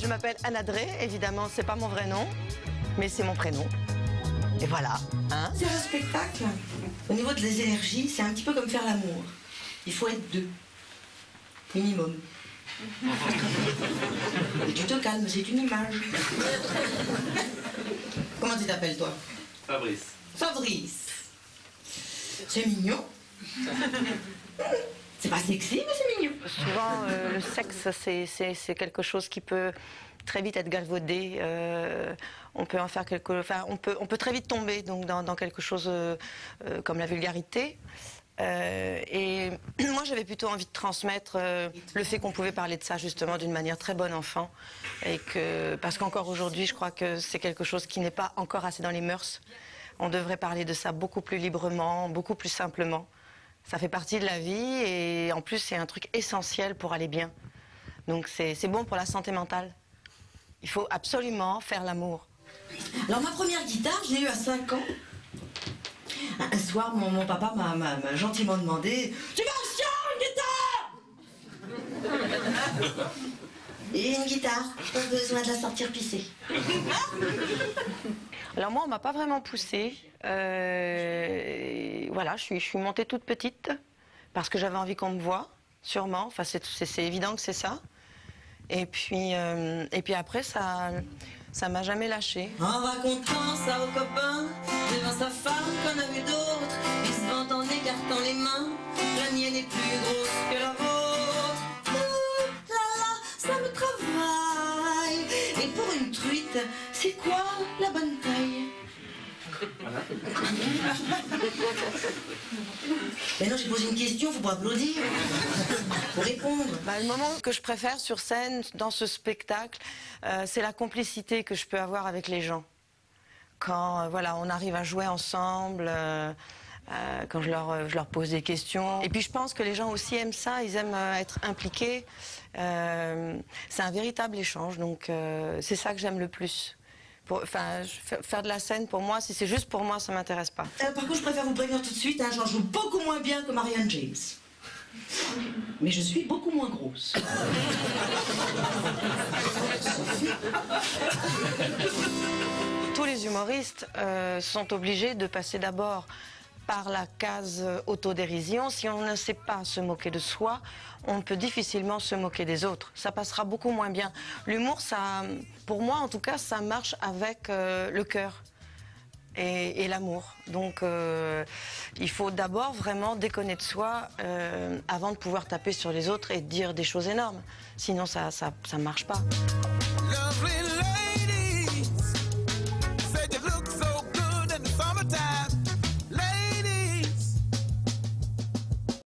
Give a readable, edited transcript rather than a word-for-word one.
Je m'appelle Anna Drey, évidemment, c'est pas mon vrai nom, mais c'est mon prénom. Et voilà, hein. C'est un spectacle. Au niveau de les énergies, c'est un petit peu comme faire l'amour. Il faut être deux. Minimum. Et tu te calmes, c'est une image. Comment tu t'appelles, toi? Fabrice. Fabrice. C'est mignon. C'est pas sexy, mais c'est mignon. Souvent, le sexe, c'est quelque chose qui peut très vite être galvaudé. On peut en faire on peut très vite tomber donc, dans quelque chose comme la vulgarité. Et moi, j'avais plutôt envie de transmettre le fait qu'on pouvait parler de ça justement d'une manière très bon enfant. Et parce qu'encore aujourd'hui, je crois que c'est quelque chose qui n'est pas encore assez dans les mœurs. On devrait parler de ça beaucoup plus librement, beaucoup plus simplement. Ça fait partie de la vie et en plus, c'est un truc essentiel pour aller bien. Donc c'est bon pour la santé mentale. Il faut absolument faire l'amour. Alors ma première guitare, je l'ai eue à 5 ans. Un soir, mon papa m'a gentiment demandé « Tu veux aussi une guitare ?» Et une guitare, j'ai pas besoin de la sortir pisser. Alors moi, on m'a pas vraiment poussée. Voilà, je suis montée toute petite parce que j'avais envie qu'on me voie, sûrement. Enfin, c'est évident que c'est ça. Et puis après, ça m'a jamais lâchée. En racontant ça aux copains, devant sa femme qu'on a vu d'autres, il se vante en écartant les mains. La mienne est plus grosse que la vôtre. Ouh là là, ça me travaille. Et pour une truite, c'est quoi la bonne taille? Mais non, j'ai posé une question, faut pas applaudir. Faut répondre. Bah, le moment que je préfère sur scène, dans ce spectacle, c'est la complicité que je peux avoir avec les gens. Quand voilà, on arrive à jouer ensemble, quand je leur pose des questions. Et puis je pense que les gens aussi aiment ça, ils aiment être impliqués. C'est un véritable échange, donc c'est ça que j'aime le plus. Faire de la scène, pour moi, si c'est juste pour moi, ça m'intéresse pas. Par contre, je préfère vous prévenir tout de suite, hein, j'en joue beaucoup moins bien que Marianne James. Mais je suis beaucoup moins grosse. Tous les humoristes sont obligés de passer d'abord par la case autodérision. Si on ne sait pas se moquer de soi, on peut difficilement se moquer des autres. Ça passera beaucoup moins bien. L'humour, ça, pour moi en tout cas, ça marche avec le cœur et l'amour. Donc il faut d'abord vraiment déconner de soi avant de pouvoir taper sur les autres et dire des choses énormes. Sinon ça marche pas.